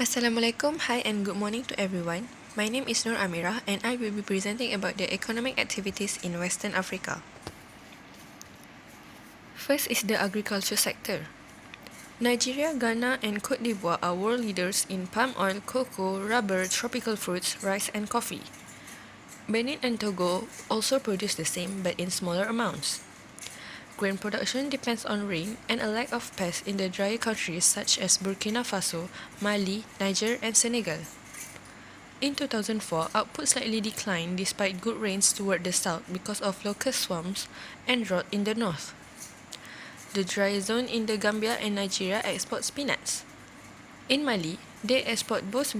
Assalamualaikum, hi and good morning to everyone. My name is Nur Amirah and I will be presenting about the economic activities in Western Africa. First is the agriculture sector. Nigeria, Ghana and Cote d'Ivoire are world leaders in palm oil, cocoa, rubber, tropical fruits, rice and coffee. Benin and Togo also produce the same but in smaller amounts. Grain production depends on rain and a lack of pests in the drier countries such as Burkina Faso, Mali, Niger and Senegal. In 2004, output slightly declined despite good rains toward the south because of locust swarms and drought in the north. The dry zone in the Gambia and Nigeria exports peanuts. In Mali, they export both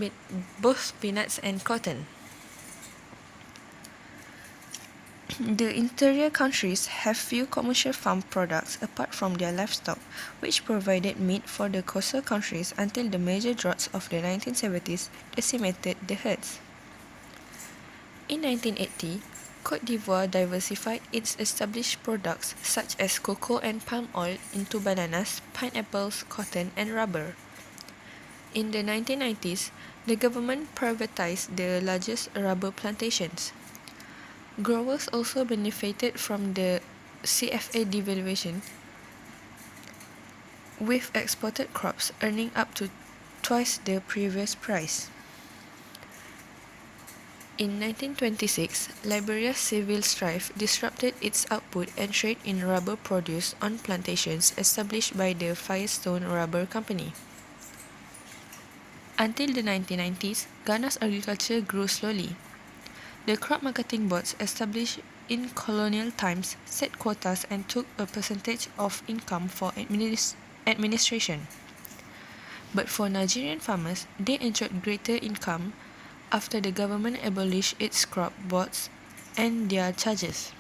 peanuts and cotton. The interior countries have few commercial farm products apart from their livestock, which provided meat for the coastal countries until the major droughts of the 1970s decimated the herds. In 1980, Côte d'Ivoire diversified its established products such as cocoa and palm oil into bananas, pineapples, cotton, and rubber. In the 1990s, the government privatized the largest rubber plantations. Growers also benefited from the CFA devaluation, with exported crops earning up to twice the previous price. In 1926, Liberia's civil strife disrupted its output and trade in rubber produced on plantations established by the Firestone Rubber Company. Until the 1990s, Ghana's agriculture grew slowly. The crop marketing boards established in colonial times set quotas and took a percentage of income for administration. But for Nigerian farmers, they enjoyed greater income after the government abolished its crop boards and their charges.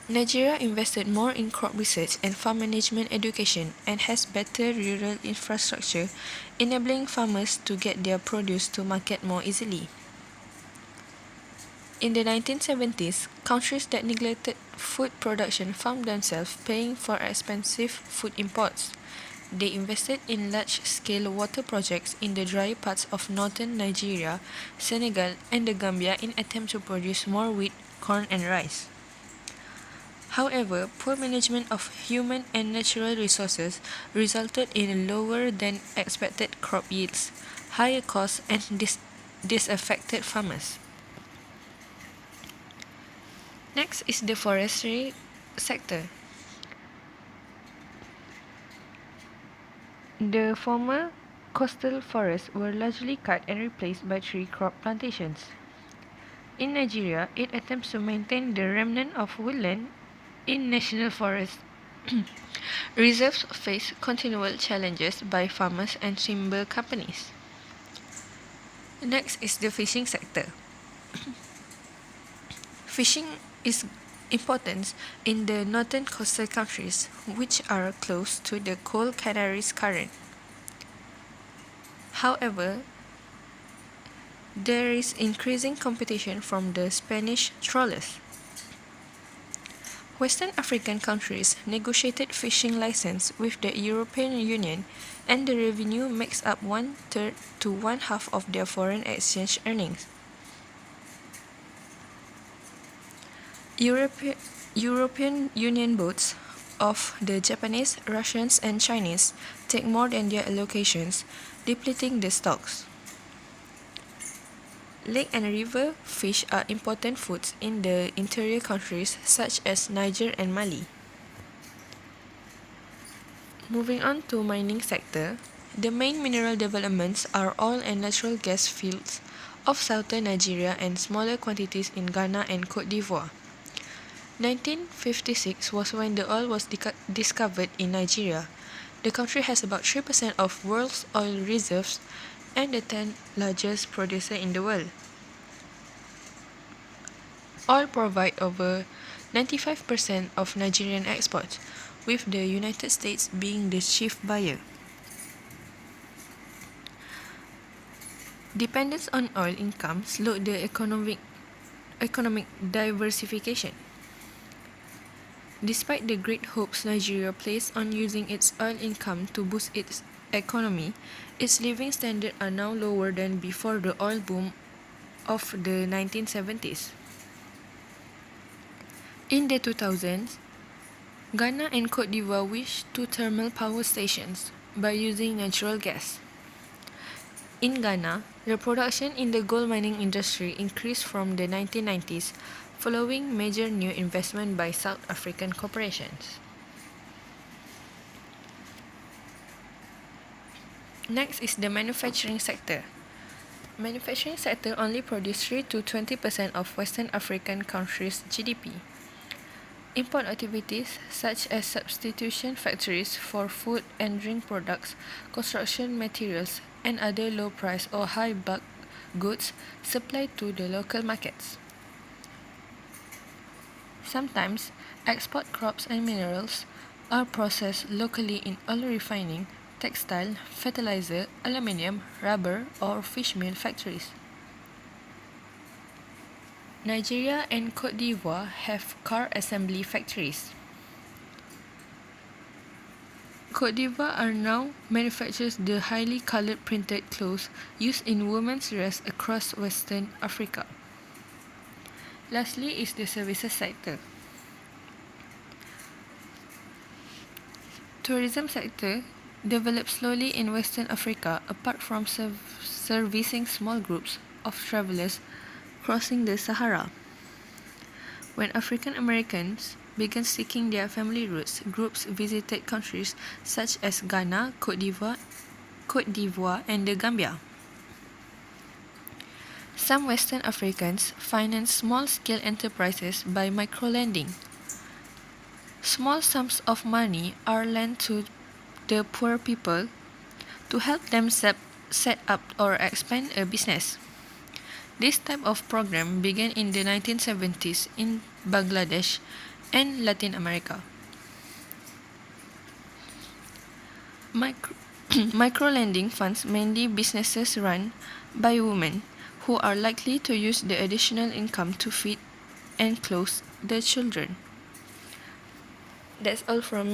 Nigeria invested more in crop research and farm management education and has better rural infrastructure, enabling farmers to get their produce to market more easily. In the 1970s, countries that neglected food production found themselves paying for expensive food imports. They invested in large-scale water projects in the dry parts of northern Nigeria, Senegal, and the Gambia in attempt to produce more wheat, corn, and rice. However, poor management of human and natural resources resulted in lower than expected crop yields, higher costs, and disaffected farmers. Next is the forestry sector. The former coastal forests were largely cut and replaced by tree crop plantations. In Nigeria, it attempts to maintain the remnant of woodland in national forests. Reserves face continual challenges by farmers and timber companies. Next is the fishing sector. Fishing is important in the northern coastal countries, which are close to the Cold Canaries Current. However, there is increasing competition from the Spanish trawlers. Western African countries negotiated fishing license with the European Union, and the revenue makes up 1/3 to 1/2 of their foreign exchange earnings. European Union boats of the Japanese, Russians, and Chinese take more than their allocations, depleting the stocks. Lake and river fish are important foods in the interior countries such as Niger and Mali. Moving on to mining sector, the main mineral developments are oil and natural gas fields of southern Nigeria and smaller quantities in Ghana and Cote d'Ivoire. 1956 was when the oil was discovered in Nigeria. The country has about 3% of world's oil reserves and the 10th largest producer in the world. Oil provides over 95% of Nigerian exports, with the United States being the chief buyer. Dependence on oil income slowed the economic diversification. Despite the great hopes Nigeria placed on using its oil income to boost its economy, its living standards are now lower than before the oil boom of the 1970s. In the 2000s, Ghana and Cote d'Ivoire wished to thermal power stations by using natural gas. In Ghana, the production in the gold mining industry increased from the 1990s following major new investment by South African corporations. Next is the manufacturing sector. Manufacturing sector only produces 3 to 20% of Western African countries' GDP. Import activities such as substitution factories for food and drink products, construction materials, and other low price or high bulk goods supplied to the local markets. Sometimes, export crops and minerals are processed locally in oil refining, textile, fertilizer, aluminium, rubber, or fish meal factories. Nigeria and Cote d'Ivoire have car assembly factories. Cote d'Ivoire are now manufactures the highly colored printed clothes used in women's dress across Western Africa. Lastly is the services sector. Tourism sector developed slowly in Western Africa apart from servicing small groups of travelers crossing the Sahara. When African Americans began seeking their family roots, groups visited countries such as Ghana, Cote d'Ivoire, and the Gambia. Some Western Africans finance small-scale enterprises by microlending. Small sums of money are lent to the poor people to help them set up or expand a business. This type of program began in the 1970s in Bangladesh and Latin America. Microlending funds mainly businesses run by women who are likely to use the additional income to feed and clothe their children. That's all from me.